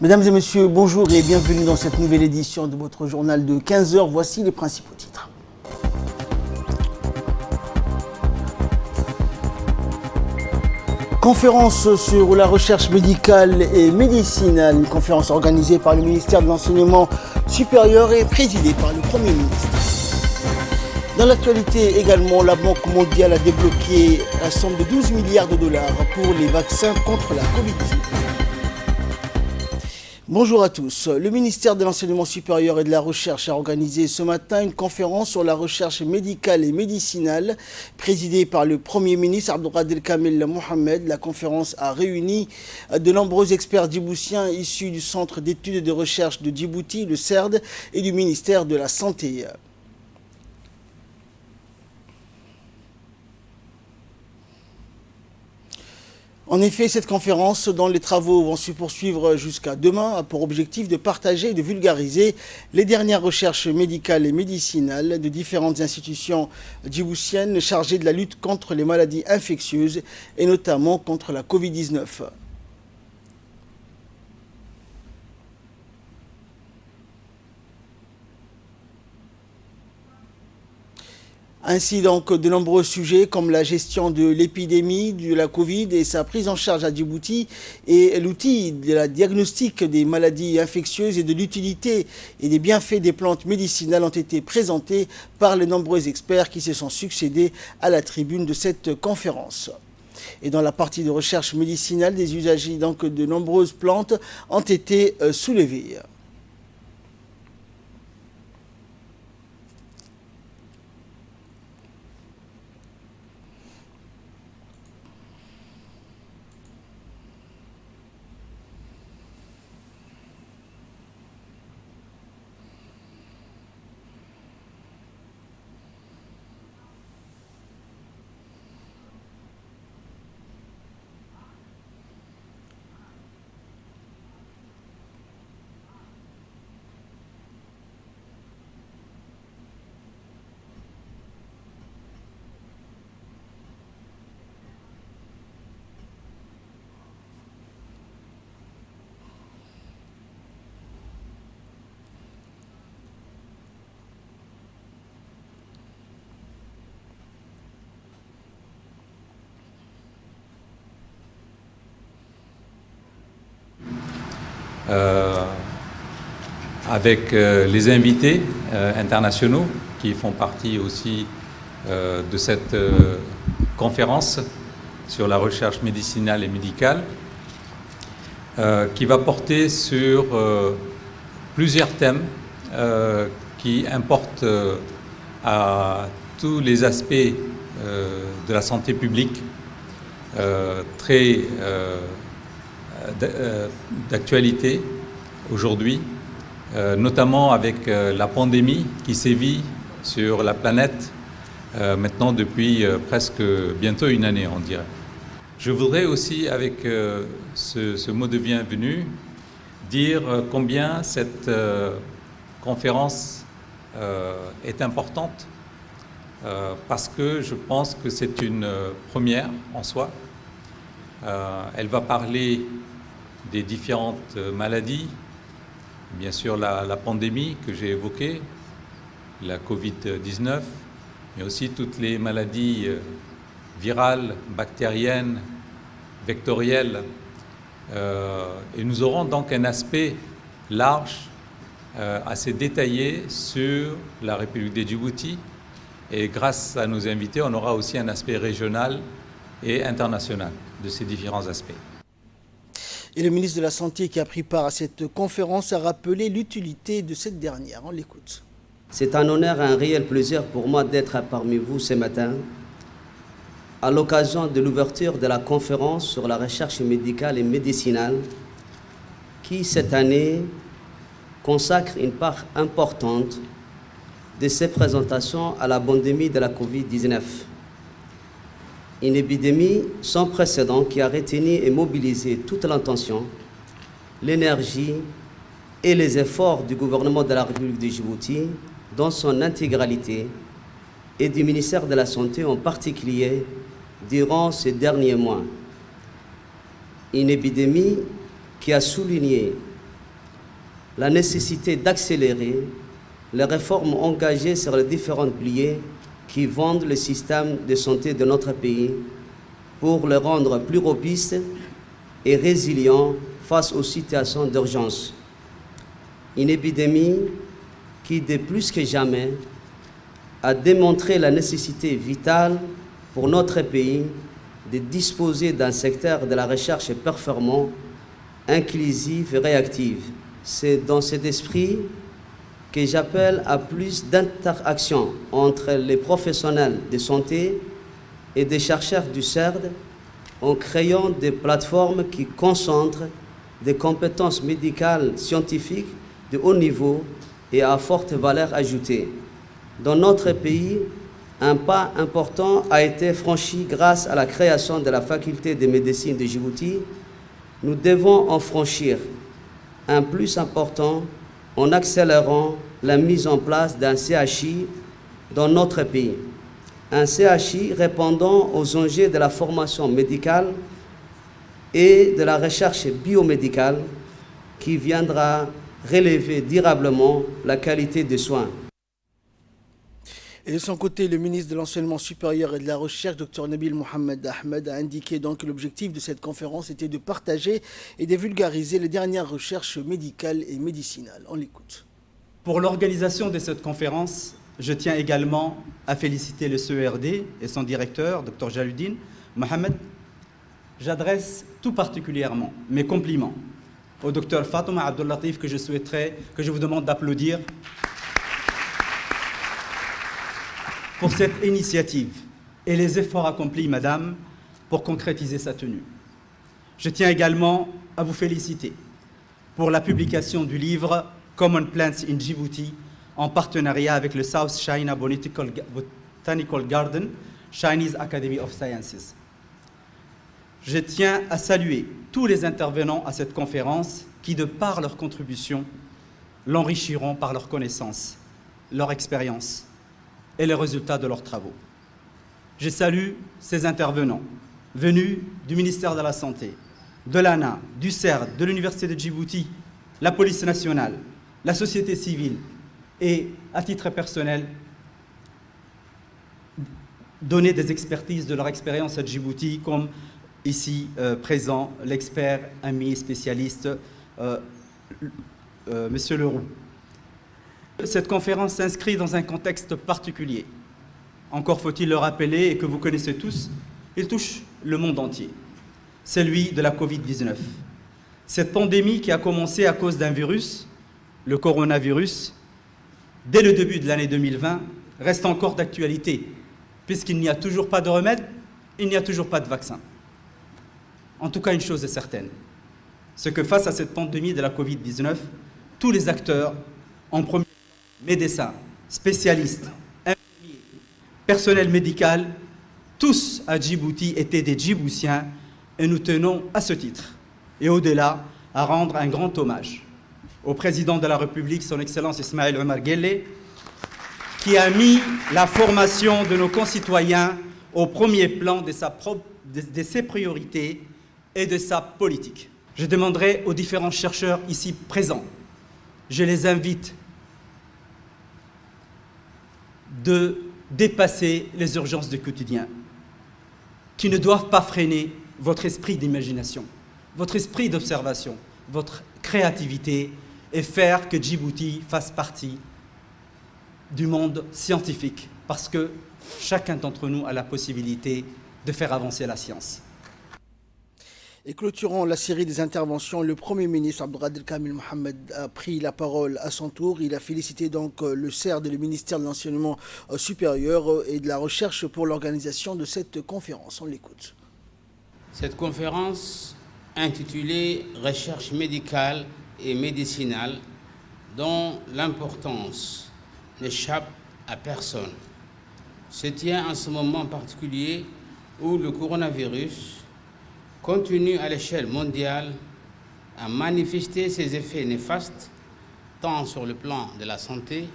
Mesdames et messieurs, bonjour et bienvenue dans cette nouvelle édition de votre journal de 15 heures. Voici les principaux titres. Conférence sur la recherche médicale et médicinale, une conférence organisée par le ministère de l'Enseignement supérieur et présidée par le Premier ministre. Dans l'actualité également, la Banque mondiale a débloqué la somme de 12 milliards de dollars pour les vaccins contre la Covid-19. Bonjour à tous. Le ministère de l'Enseignement supérieur et de la Recherche a organisé ce matin une conférence sur la recherche médicale et médicinale présidée par le Premier ministre Abdelkader Kamel Mohamed. La conférence a réuni de nombreux experts djiboutiens issus du Centre d'études et de recherche de Djibouti, le CERD, et du ministère de la Santé. En effet, cette conférence, dont les travaux vont se poursuivre jusqu'à demain, a pour objectif de partager et de vulgariser les dernières recherches médicales et médicinales de différentes institutions djiboutiennes chargées de la lutte contre les maladies infectieuses et notamment contre la Covid-19. Ainsi donc de nombreux sujets comme la gestion de l'épidémie de la Covid et sa prise en charge à Djibouti et l'outil de la diagnostic des maladies infectieuses et de l'utilité et des bienfaits des plantes médicinales ont été présentés par les nombreux experts qui se sont succédés à la tribune de cette conférence. Et dans la partie de recherche médicinale, des usagers donc de nombreuses plantes ont été soulevés. Avec les invités internationaux qui font partie aussi de cette conférence sur la recherche médicinale et médicale qui va porter sur plusieurs thèmes qui importent à tous les aspects de la santé publique très d'actualité aujourd'hui, notamment avec la pandémie qui sévit sur la planète maintenant depuis presque bientôt une année, on dirait. Je voudrais aussi, avec ce mot de bienvenue, dire combien cette conférence est importante parce que je pense que c'est une première en soi. Elle va parler des différentes maladies, bien sûr la pandémie que j'ai évoquée, la Covid-19, mais aussi toutes les maladies virales, bactériennes, vectorielles. Et nous aurons donc un aspect large, assez détaillé sur la République de Djibouti. Et grâce à nos invités, on aura aussi un aspect régional et international de ces différents aspects. Et le ministre de la Santé qui a pris part à cette conférence a rappelé l'utilité de cette dernière. On l'écoute. C'est un honneur et un réel plaisir pour moi d'être parmi vous ce matin à l'occasion de l'ouverture de la conférence sur la recherche médicale et médicinale qui, cette année, consacre une part importante de ses présentations à la pandémie de la Covid-19. Une épidémie sans précédent qui a retenu et mobilisé toute l'attention, l'énergie et les efforts du gouvernement de la République de Djibouti dans son intégralité et du ministère de la Santé en particulier durant ces derniers mois. Une épidémie qui a souligné la nécessité d'accélérer les réformes engagées sur les différents piliers qui vendent le système de santé de notre pays pour le rendre plus robuste et résilient face aux situations d'urgence. Une épidémie qui, de plus que jamais, a démontré la nécessité vitale pour notre pays de disposer d'un secteur de la recherche performant, inclusif et réactif. C'est dans cet esprit que j'appelle à plus d'interaction entre les professionnels de santé et des chercheurs du CERD en créant des plateformes qui concentrent des compétences médicales scientifiques de haut niveau et à forte valeur ajoutée. Dans notre pays, un pas important a été franchi grâce à la création de la faculté de médecine de Djibouti. Nous devons en franchir un plus important en accélérant la mise en place d'un CHI dans notre pays. Un CHI répondant aux enjeux de la formation médicale et de la recherche biomédicale qui viendra relever durablement la qualité des soins. Et de son côté, le ministre de l'Enseignement supérieur et de la Recherche, Dr Nabil Mohamed Ahmed, a indiqué donc que l'objectif de cette conférence était de partager et de vulgariser les dernières recherches médicales et médicinales. On l'écoute. Pour l'organisation de cette conférence, je tiens également à féliciter le CERD et son directeur, Dr Jaludine Mohamed. J'adresse tout particulièrement mes compliments au Dr Fatouma Abdellatif que je vous demande d'applaudir pour cette initiative et les efforts accomplis, Madame, pour concrétiser sa tenue. Je tiens également à vous féliciter pour la publication du livre Common Plants in Djibouti en partenariat avec le South China Botanical Garden, Chinese Academy of Sciences. Je tiens à saluer tous les intervenants à cette conférence qui, de par leur contribution, l'enrichiront par leurs connaissances, leur expérience et les résultats de leurs travaux. Je salue ces intervenants venus du ministère de la Santé, de l'ANA, du CERD, de l'Université de Djibouti, la police nationale, la société civile et, à titre personnel, donner des expertises de leur expérience à Djibouti, comme ici présent l'expert, ami, spécialiste, Monsieur Leroux. Cette conférence s'inscrit dans un contexte particulier. Encore faut-il le rappeler et que vous connaissez tous, il touche le monde entier, celui de la Covid-19. Cette pandémie qui a commencé à cause d'un virus, le coronavirus, dès le début de l'année 2020, reste encore d'actualité, puisqu'il n'y a toujours pas de remède, il n'y a toujours pas de vaccin. En tout cas, une chose est certaine, c'est que face à cette pandémie de la Covid-19, tous les acteurs, en premier lieu, médecins, spécialistes, infirmiers, personnel médical, tous à Djibouti étaient des Djiboutiens et nous tenons à ce titre et au-delà à rendre un grand hommage au président de la République, son Excellence Ismaël Omar Guelleh, qui a mis la formation de nos concitoyens au premier plan de ses priorités et de sa politique. Je demanderai aux différents chercheurs ici présents, je les invite de dépasser les urgences du quotidien, qui ne doivent pas freiner votre esprit d'imagination, votre esprit d'observation, votre créativité et faire que Djibouti fasse partie du monde scientifique, parce que chacun d'entre nous a la possibilité de faire avancer la science. Et clôturant la série des interventions, le Premier ministre Abdelkader Kamil Mohamed a pris la parole à son tour. Il a félicité donc le CERD et le ministère de l'Enseignement supérieur et de la Recherche pour l'organisation de cette conférence. On l'écoute. Cette conférence intitulée « Recherche médicale et médicinale » dont l'importance n'échappe à personne se tient en ce moment particulier où le coronavirus continue à l'échelle mondiale à manifester ses effets néfastes tant sur le plan de la santé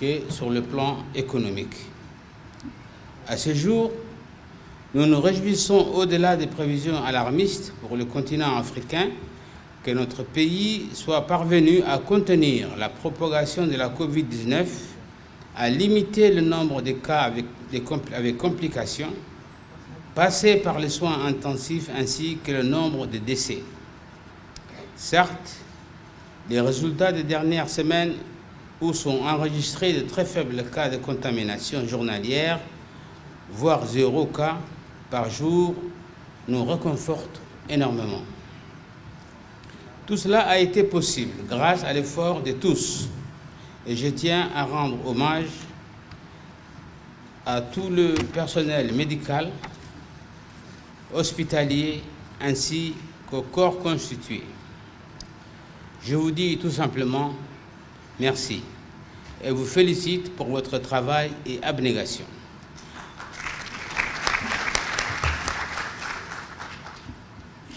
que sur le plan économique. À ce jour, nous nous réjouissons au-delà des prévisions alarmistes pour le continent africain que notre pays soit parvenu à contenir la propagation de la Covid-19, à limiter le nombre de cas avec complications, passer par les soins intensifs ainsi que le nombre de décès. Certes, les résultats des dernières semaines où sont enregistrés de très faibles cas de contamination journalière, voire 0 cas par jour, nous réconfortent énormément. Tout cela a été possible grâce à l'effort de tous et je tiens à rendre hommage à tout le personnel médical, hospitalier ainsi qu'au corps constitué. Je vous dis tout simplement merci et vous félicite pour votre travail et abnégation.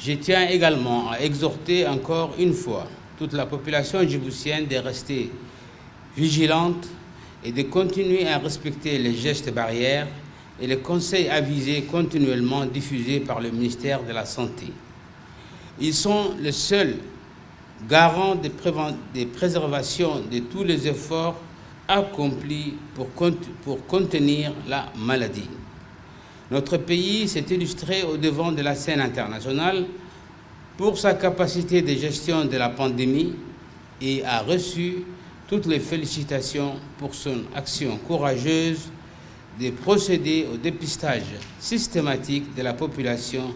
Je tiens également à exhorter encore une fois toute la population djiboutienne de rester vigilante et de continuer à respecter les gestes barrières et les conseils avisés continuellement diffusés par le ministère de la Santé. Ils sont les seuls garants de préservation de tous les efforts accomplis pour contenir la maladie. Notre pays s'est illustré au devant de la scène internationale pour sa capacité de gestion de la pandémie et a reçu toutes les félicitations pour son action courageuse de procéder au dépistage systématique de la population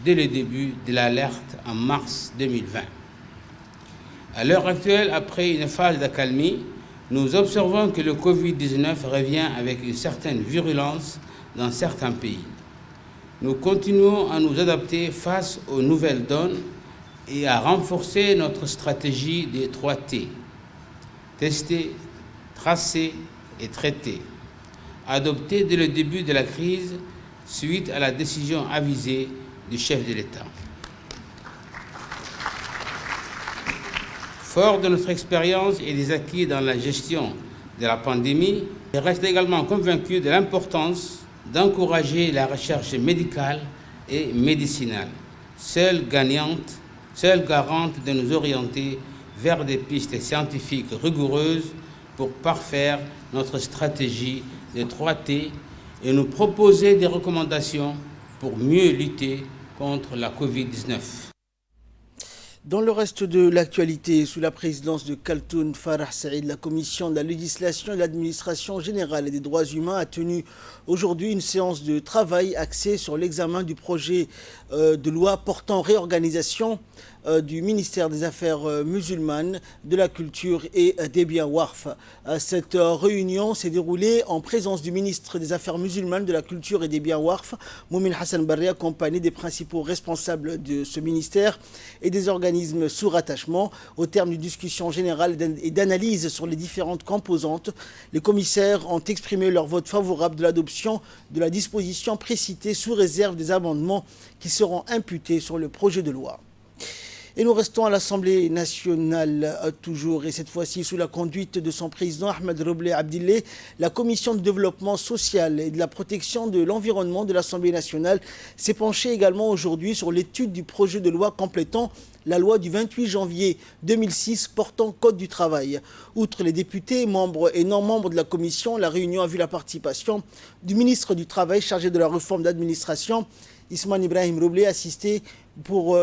dès le début de l'alerte en mars 2020. À l'heure actuelle, après une phase d'accalmie, nous observons que le Covid-19 revient avec une certaine virulence dans certains pays. Nous continuons à nous adapter face aux nouvelles donnes et à renforcer notre stratégie des 3 T. Tester, tracer et traiter, adoptée dès le début de la crise suite à la décision avisée du chef de l'État. Fort de notre expérience et des acquis dans la gestion de la pandémie, je reste également convaincu de l'importance d'encourager la recherche médicale et médicinale, seule garante de nous orienter vers des pistes scientifiques rigoureuses pour parfaire notre stratégie des 3 T et nous proposer des recommandations pour mieux lutter contre la Covid-19. Dans le reste de l'actualité, sous la présidence de Khaltoun Farah Saïd, la commission de la législation et de l'administration générale et des droits humains a tenu aujourd'hui une séance de travail axée sur l'examen du projet de loi portant réorganisation du ministère des Affaires musulmanes, de la culture et des biens WARF. Cette réunion s'est déroulée en présence du ministre des Affaires musulmanes, de la culture et des biens WARF, Moumin Hassan Barré, accompagné des principaux responsables de ce ministère et des organismes sous rattachement. Au terme d'une discussion générale et d'analyse sur les différentes composantes, les commissaires ont exprimé leur vote favorable de l'adoption de la disposition précitée sous réserve des amendements qui seront imputés sur le projet de loi. Et nous restons à l'Assemblée nationale toujours, et cette fois-ci sous la conduite de son président Ahmed Roblé Abdillé. La commission de développement social et de la protection de l'environnement de l'Assemblée nationale s'est penchée également aujourd'hui sur l'étude du projet de loi complétant la loi du 28 janvier 2006 portant Code du travail. Outre les députés, membres et non-membres de la commission, la réunion a vu la participation du ministre du Travail chargé de la réforme d'administration, Ismaël Ibrahim Roblé, assisté pour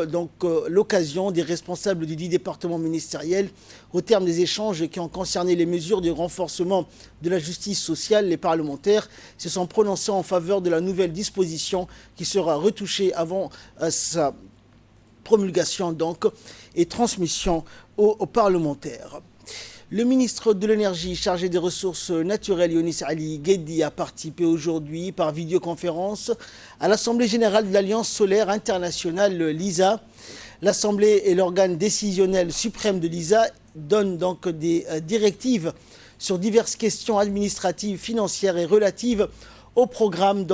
l'occasion des responsables du 10 départements ministériels. Au terme des échanges qui ont concerné les mesures de renforcement de la justice sociale, les parlementaires se sont prononcés en faveur de la nouvelle disposition qui sera retouchée avant sa promulgation et transmission aux parlementaires. Le ministre de l'Énergie chargé des ressources naturelles, Younis Ali Gueddi, a participé aujourd'hui par vidéoconférence à l'Assemblée générale de l'Alliance solaire internationale, l'ISA. L'Assemblée est l'organe décisionnel suprême de l'ISA, donne donc des directives sur diverses questions administratives, financières et relatives au programme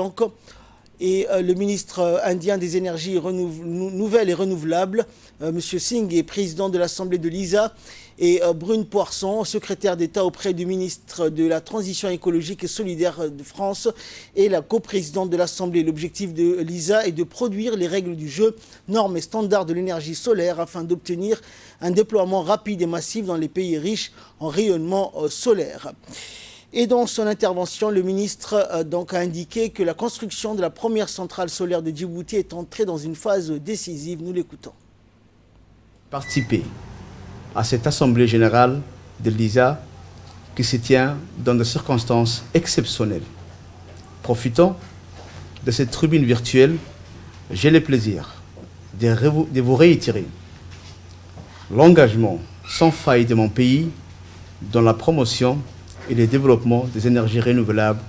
Et le ministre indien des énergies nouvelles et renouvelables, M. Singh, est président de l'Assemblée de l'ISA, et Brune Poisson, secrétaire d'État auprès du ministre de la Transition écologique et solidaire de France, et la coprésidente de l'Assemblée. L'objectif de l'ISA est de produire les règles du jeu, normes et standards de l'énergie solaire afin d'obtenir un déploiement rapide et massif dans les pays riches en rayonnement solaire. Et dans son intervention, le ministre a indiqué que la construction de la première centrale solaire de Djibouti est entrée dans une phase décisive. Nous l'écoutons. Participer à cette assemblée générale de l'ISA qui se tient dans des circonstances exceptionnelles. Profitant de cette tribune virtuelle, j'ai le plaisir de vous réitérer l'engagement sans faille de mon pays dans la promotion et le développement des énergies renouvelables,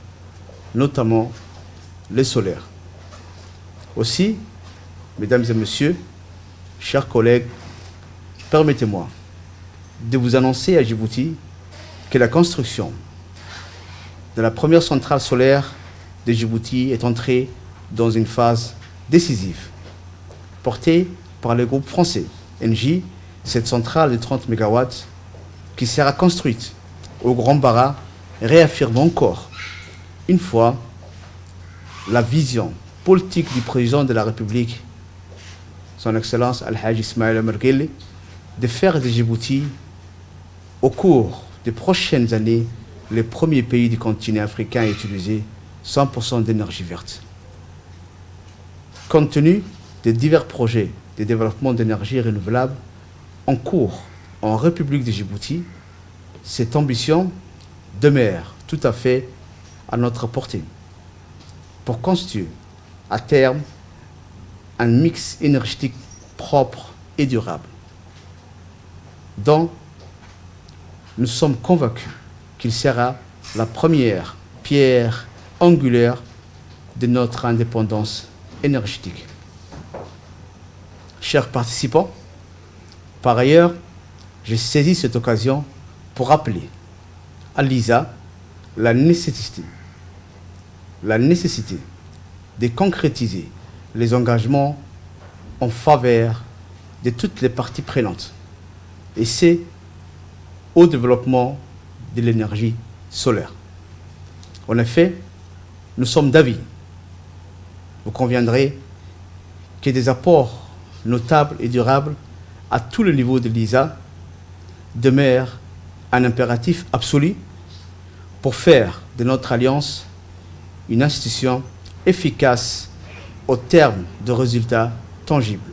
notamment les solaires. Aussi, mesdames et messieurs, chers collègues, permettez-moi de vous annoncer à Djibouti que la construction de la première centrale solaire de Djibouti est entrée dans une phase décisive. Portée par le groupe français Engie, cette centrale de 30 MW qui sera construite au Grand Bara réaffirme encore une fois la vision politique du président de la République, son Excellence Al-Hajj Ismaïl Omar Guelleh, de faire de Djibouti, au cours des prochaines années, le premier pays du continent africain à utiliser 100% d'énergie verte. Compte tenu des divers projets de développement d'énergie renouvelable en cours en République de Djibouti, cette ambition demeure tout à fait à notre portée pour constituer à terme un mix énergétique propre et durable, dont nous sommes convaincus qu'il sera la première pierre angulaire de notre indépendance énergétique. Chers participants, par ailleurs, j'ai saisi cette occasion pour rappeler à l'ISA la nécessité de concrétiser les engagements en faveur de toutes les parties prenantes, et c'est au développement de l'énergie solaire. En effet, nous sommes d'avis, vous conviendrez, que des apports notables et durables à tous les niveaux de l'ISA demeurent un impératif absolu pour faire de notre alliance une institution efficace au terme de résultats tangibles.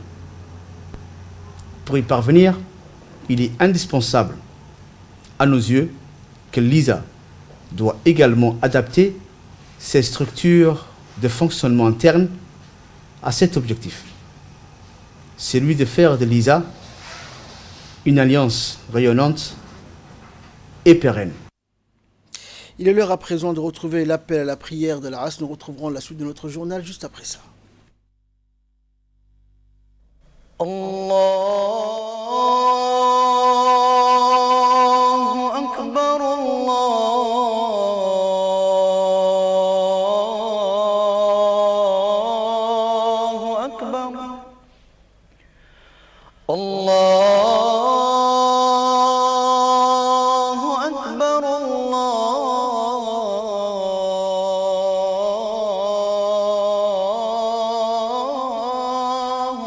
Pour y parvenir, il est indispensable, à nos yeux, que l'ISA doit également adapter ses structures de fonctionnement interne à cet objectif. Celui de faire de l'ISA une alliance rayonnante et pérenne. Il est l'heure à présent de retrouver l'appel à la prière de la race. Nous retrouverons la suite de notre journal juste après ça. Allahu Akbar, Allahu Akbar, Allahu Akbar, Allahu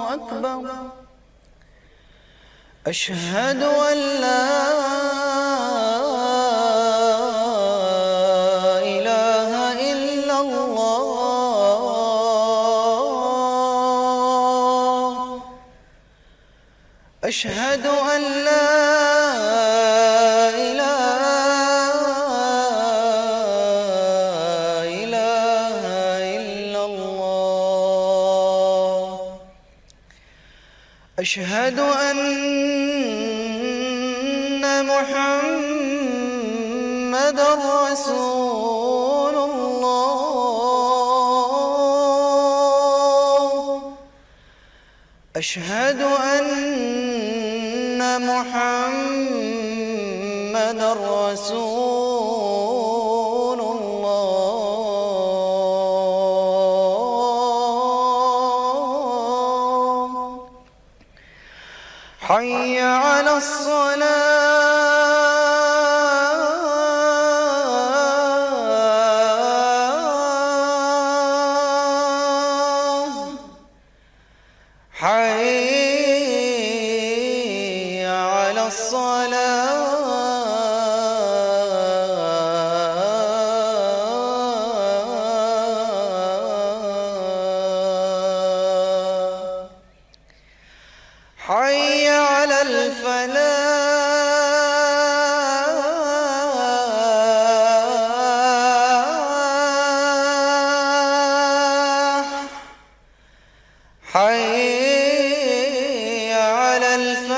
Akbar. أشهد أن لا إله إلا الله أشهد أن لا إله إلا الله أشهد أن محمد رسول الله أشهد أن محمد رسول الله حي على الصلاة حي على الصلاة حي على الفلاح حي على الفلاح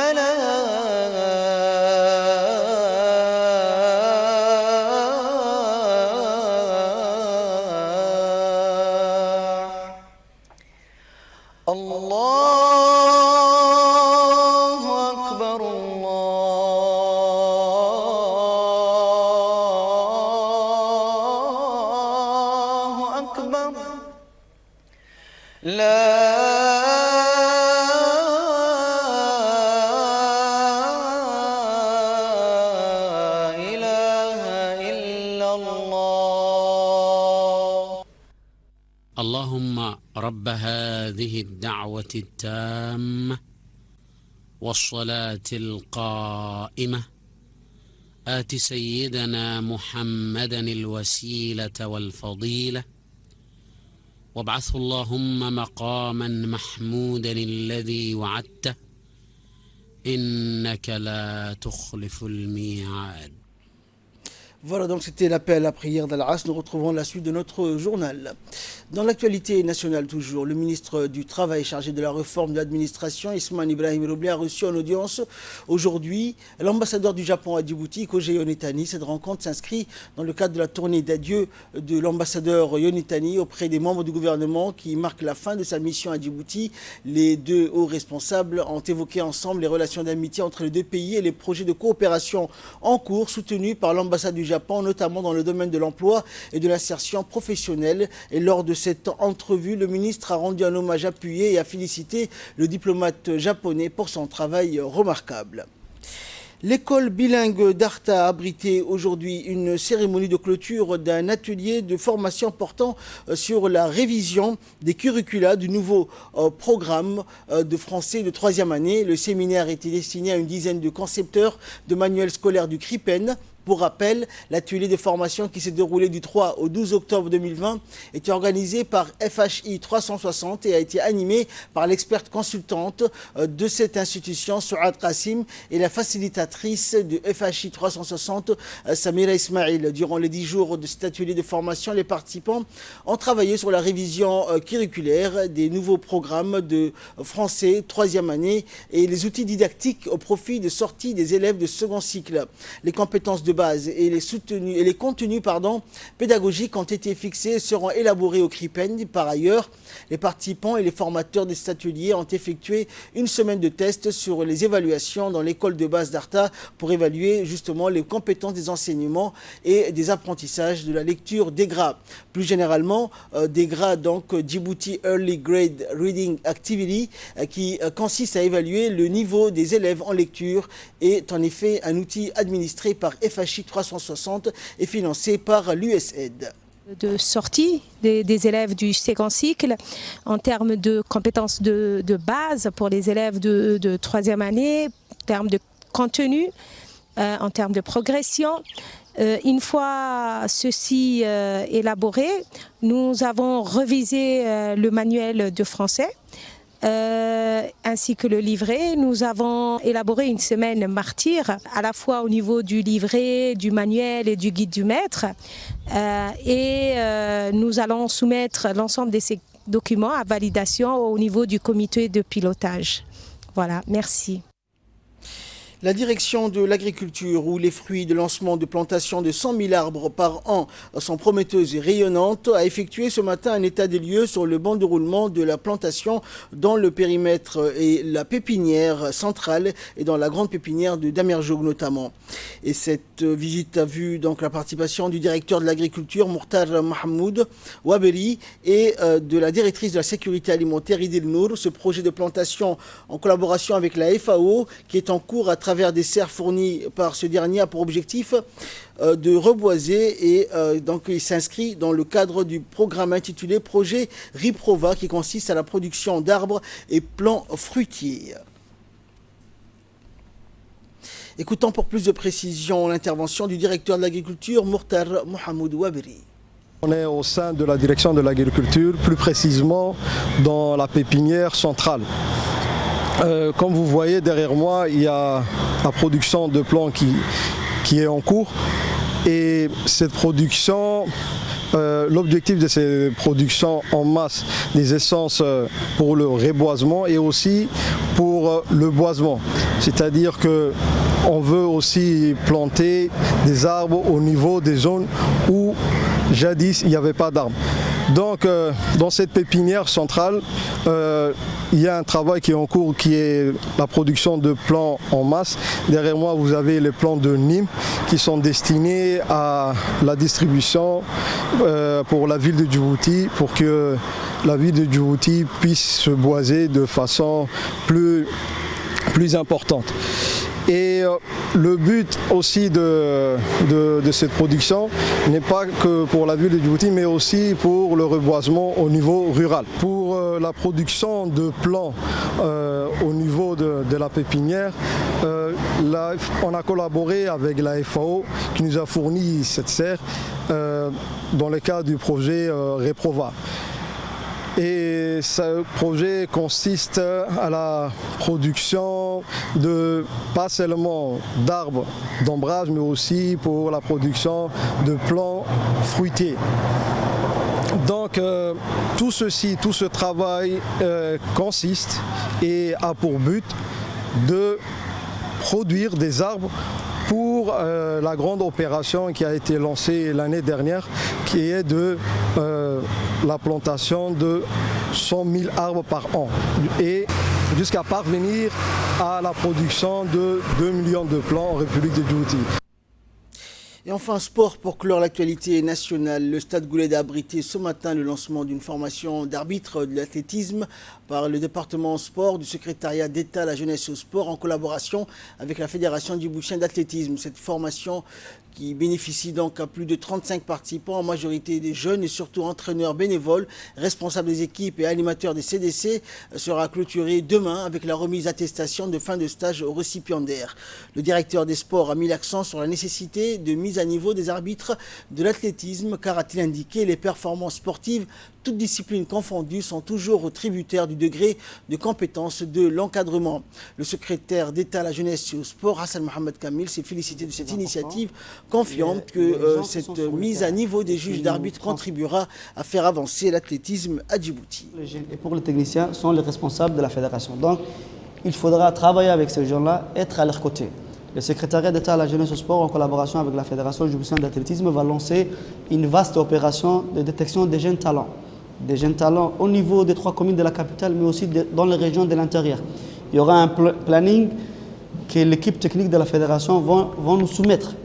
الله أكبر الله أكبر لا إله إلا الله اللهم رب هذه الدعوة التامة والصلاة القائمة آت سيدنا محمدا الوسيلة والفضيلة وابعثه اللهم مقاما محمودا الذي وعدته إنك لا تخلف الميعاد. Voilà, donc c'était l'appel à la prière d'Al-As. Nous retrouvons la suite de notre journal. Dans l'actualité nationale toujours, le ministre du Travail chargé de la réforme de l'administration, Ismaël Ibrahim Roblé, a reçu en audience aujourd'hui l'ambassadeur du Japon à Djibouti, Koji Yonetani. Cette rencontre s'inscrit dans le cadre de la tournée d'adieu de l'ambassadeur Yonetani auprès des membres du gouvernement qui marque la fin de sa mission à Djibouti. Les deux hauts responsables ont évoqué ensemble les relations d'amitié entre les deux pays et les projets de coopération en cours soutenus par l'ambassade du Japon, notamment dans le domaine de l'emploi et de l'insertion professionnelle. Et lors de cette entrevue, le ministre a rendu un hommage appuyé et a félicité le diplomate japonais pour son travail remarquable. L'école bilingue d'Arta a abrité aujourd'hui une cérémonie de clôture d'un atelier de formation portant sur la révision des curricula du nouveau programme de français de 3e année. Le séminaire était destiné à une dizaine de concepteurs de manuels scolaires du CRIPEN. Pour rappel, l'atelier de formation qui s'est déroulé du 3 au 12 octobre 2020 était organisé par FHI 360 et a été animé par l'experte consultante de cette institution, Souad Qassim, et la facilitatrice de FHI 360, Samira Ismail. Durant les 10 jours de cet atelier de formation, les participants ont travaillé sur la révision curriculaire des nouveaux programmes de français 3e année et les outils didactiques au profit de sortie des élèves de second cycle. Les compétences de base et les contenus pédagogiques ont été fixés et seront élaborés au CRIPEN. Par ailleurs, les participants et les formateurs de cet atelier ont effectué une semaine de tests sur les évaluations dans l'école de base d'Arta pour évaluer justement les compétences des enseignements et des apprentissages de la lecture des GRA. Plus généralement, des GRA, donc Djibouti Early Grade Reading Activity, qui consiste à évaluer le niveau des élèves en lecture, est en effet un outil administré par FHI 360 et financé par l'USAID. De sortie des élèves du second cycle en termes de compétences de base pour les élèves de 3e année, en termes de contenu, en termes de progression. Une fois ceci élaboré, nous avons révisé le manuel de français ainsi que le livret. Nous avons élaboré une semaine martyre, à la fois au niveau du livret, du manuel et du guide du maître. Nous allons soumettre l'ensemble de ces documents à validation au niveau du comité de pilotage. Voilà, merci. La direction de l'agriculture, où les fruits de lancement de plantations de 100 000 arbres par an sont prometteuses et rayonnantes, a effectué ce matin un état des lieux sur le banc de roulement de la plantation dans le périmètre et la pépinière centrale et dans la grande pépinière de Damerjoug notamment. Et cette visite a vu donc la participation du directeur de l'agriculture, Mourtar Mahmoud Waberi, et de la directrice de la sécurité alimentaire, Idil Nour. Ce projet de plantation en collaboration avec la FAO, qui est en cours à travers des serres fournies par ce dernier, a pour objectif de reboiser et donc il s'inscrit dans le cadre du programme intitulé Projet Riprova, qui consiste à la production d'arbres et plants fruitiers. Écoutons pour plus de précision l'intervention du directeur de l'agriculture, Mourtar Mohamed Waberi. On est au sein de la direction de l'agriculture, plus précisément dans la pépinière centrale. Comme vous voyez derrière moi, il y a la production de plants qui est en cours. Et cette production, l'objectif de cette production en masse des essences pour le reboisement et aussi pour le boisement. C'est-à-dire qu'on veut aussi planter des arbres au niveau des zones où jadis il n'y avait pas d'arbres. Donc dans cette pépinière centrale, il y a un travail qui est en cours qui est la production de plants en masse. Derrière moi, vous avez les plants de Nîmes qui sont destinés à la distribution pour la ville de Djibouti, pour que la ville de Djibouti puisse se boiser de façon plus importante. Et le but aussi de cette production n'est pas que pour la ville de Djibouti, mais aussi pour le reboisement au niveau rural. Pour la production de plants au niveau de la pépinière, on a collaboré avec la FAO qui nous a fourni cette serre dans le cadre du projet Riprova. Et ce projet consiste à la production de pas seulement d'arbres d'ombrage, mais aussi pour la production de plants fruitiers. Donc tout ce travail consiste et a pour but de produire des arbres pour la grande opération qui a été lancée l'année dernière, qui est de la plantation de 100 000 arbres par an et jusqu'à parvenir à la production de 2 millions de plants en République de Djibouti. Et enfin, sport pour clore l'actualité nationale. Le Stade Gouled a abrité ce matin le lancement d'une formation d'arbitre de l'athlétisme par le département sport du secrétariat d'État à la jeunesse et au sport en collaboration avec la Fédération djiboutienne d'athlétisme. Cette formation qui bénéficie donc à plus de 35 participants, en majorité des jeunes et surtout entraîneurs bénévoles, responsables des équipes et animateurs des CDC, sera clôturée demain avec la remise d'attestation de fin de stage aux récipiendaires. Le directeur des sports a mis l'accent sur la nécessité de mise à niveau des arbitres de l'athlétisme, car, a-t-il indiqué, les performances sportives, toutes disciplines confondues, sont toujours tributaires du degré de compétence de l'encadrement. Le secrétaire d'État à la jeunesse et au sport, Hassan Mohamed Kamil, s'est félicité de cette initiative, confiant que cette mise à niveau des juges d'arbitre contribuera à faire avancer l'athlétisme à Djibouti. Les jeunes et pour les techniciens sont les responsables de la fédération. Donc, il faudra travailler avec ces gens-là, être à leur côté. Le secrétariat d'État à la jeunesse et au sport, en collaboration avec la Fédération djiboutienne d'athlétisme, va lancer une vaste opération de détection des jeunes talents. Des jeunes talents au niveau des 3 communes de la capitale, mais aussi dans les régions de l'intérieur. Il y aura un planning que l'équipe technique de la fédération vont nous soumettre,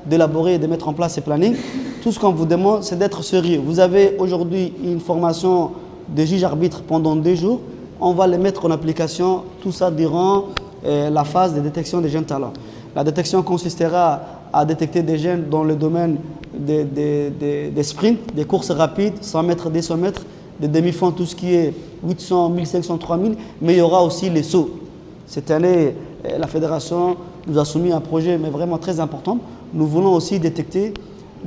d'élaborer et de mettre en place ces plannings. Tout ce qu'on vous demande, c'est d'être sérieux. Vous avez aujourd'hui une formation de juge-arbitre pendant 2 jours. On va les mettre en application, tout ça durant la phase de détection des jeunes talents. La détection consistera à détecter des jeunes dans le domaine des sprints, des courses rapides, 100 mètres, 200 mètres, des demi-fonds, tout ce qui est 800, 1500, 3000, mais il y aura aussi les sauts. Cette année, la fédération nous a soumis un projet mais vraiment très important. Nous voulons aussi détecter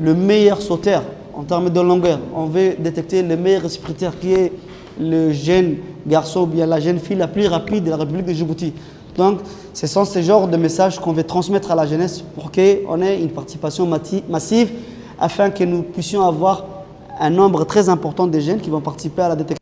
le meilleur sauteur en termes de longueur. On veut détecter le meilleur sprinter qui est le jeune garçon ou bien la jeune fille la plus rapide de la République de Djibouti. Donc, ce sont ces genres de messages qu'on veut transmettre à la jeunesse pour qu'on ait une participation massive afin que nous puissions avoir un nombre très important de jeunes qui vont participer à la détection.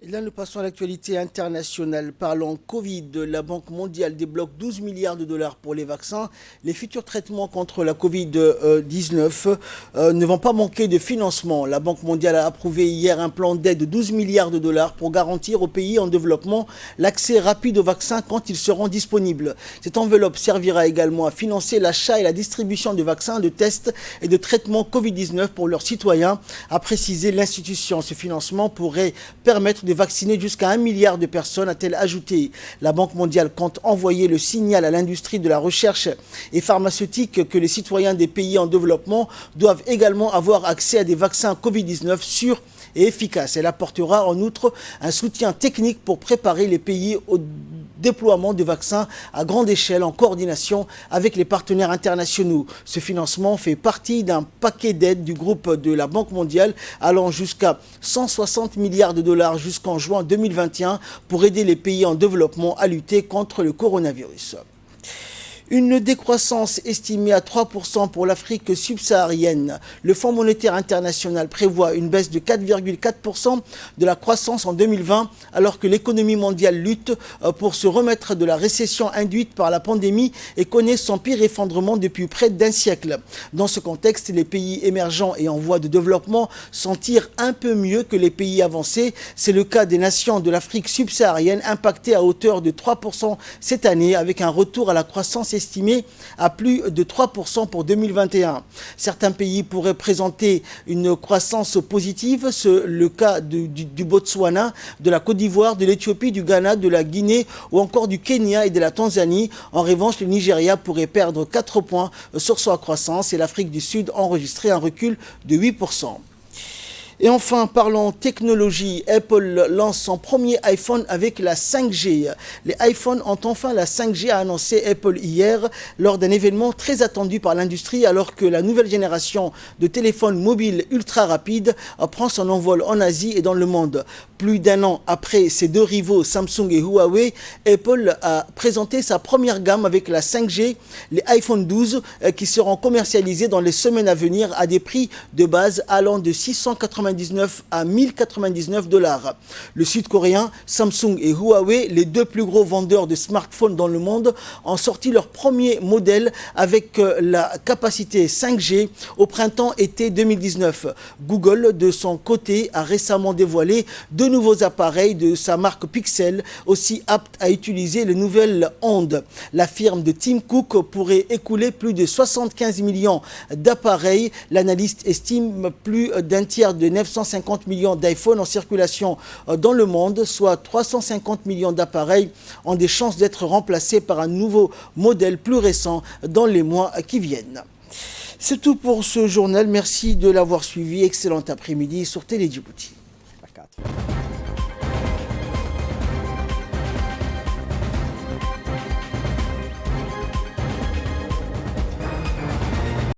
Et là, nous passons à l'actualité internationale. Parlant Covid, la Banque mondiale débloque 12 milliards de dollars pour les vaccins. Les futurs traitements contre la Covid-19 ne vont pas manquer de financement. La Banque mondiale a approuvé hier un plan d'aide de 12 milliards de dollars pour garantir aux pays en développement l'accès rapide aux vaccins quand ils seront disponibles. Cette enveloppe servira également à financer l'achat et la distribution de vaccins, de tests et de traitements Covid-19 pour leurs citoyens, a précisé l'institution. Ce financement pourrait permettre de vacciner jusqu'à 1 milliard de personnes, a-t-elle ajouté. La Banque mondiale compte envoyer le signal à l'industrie de la recherche et pharmaceutique que les citoyens des pays en développement doivent également avoir accès à des vaccins Covid-19 sûrs et efficaces. Elle apportera en outre un soutien technique pour préparer les pays au déploiement de vaccins à grande échelle en coordination avec les partenaires internationaux. Ce financement fait partie d'un paquet d'aides du groupe de la Banque mondiale allant jusqu'à 160 milliards de dollars jusqu'en juin 2021 pour aider les pays en développement à lutter contre le coronavirus. Une décroissance estimée à 3% pour l'Afrique subsaharienne. Le Fonds monétaire international prévoit une baisse de 4,4% de la croissance en 2020, alors que l'économie mondiale lutte pour se remettre de la récession induite par la pandémie et connaît son pire effondrement depuis près d'un siècle. Dans ce contexte, les pays émergents et en voie de développement s'en tirent un peu mieux que les pays avancés. C'est le cas des nations de l'Afrique subsaharienne impactées à hauteur de 3% cette année, avec un retour à la croissance estimé à plus de 3% pour 2021. Certains pays pourraient présenter une croissance positive, c'est le cas du Botswana, de la Côte d'Ivoire, de l'Éthiopie, du Ghana, de la Guinée ou encore du Kenya et de la Tanzanie. En revanche, le Nigeria pourrait perdre 4 points sur sa croissance et l'Afrique du Sud enregistrer un recul de 8%. Et enfin, parlons technologie, Apple lance son premier iPhone avec la 5G. Les iPhones ont enfin la 5G, a annoncé Apple hier lors d'un événement très attendu par l'industrie, alors que la nouvelle génération de téléphones mobiles ultra rapides prend son envol en Asie et dans le monde. Plus d'un an après ses deux rivaux Samsung et Huawei, Apple a présenté sa première gamme avec la 5G, les iPhone 12 qui seront commercialisés dans les semaines à venir à des prix de base allant de 699 à 1099 $. Le sud-coréen Samsung et Huawei, les deux plus gros vendeurs de smartphones dans le monde, ont sorti leur premier modèle avec la capacité 5G au printemps-été 2019. Google, de son côté, a récemment dévoilé deux nouveaux appareils de sa marque Pixel, aussi aptes à utiliser les nouvelles ondes. La firme de Tim Cook pourrait écouler plus de 75 millions d'appareils. L'analyste estime plus d'un tiers de 950 millions d'iPhone en circulation dans le monde, soit 350 millions d'appareils ont des chances d'être remplacés par un nouveau modèle plus récent dans les mois qui viennent. C'est tout pour ce journal. Merci de l'avoir suivi. Excellent après-midi sur Télé Djibouti.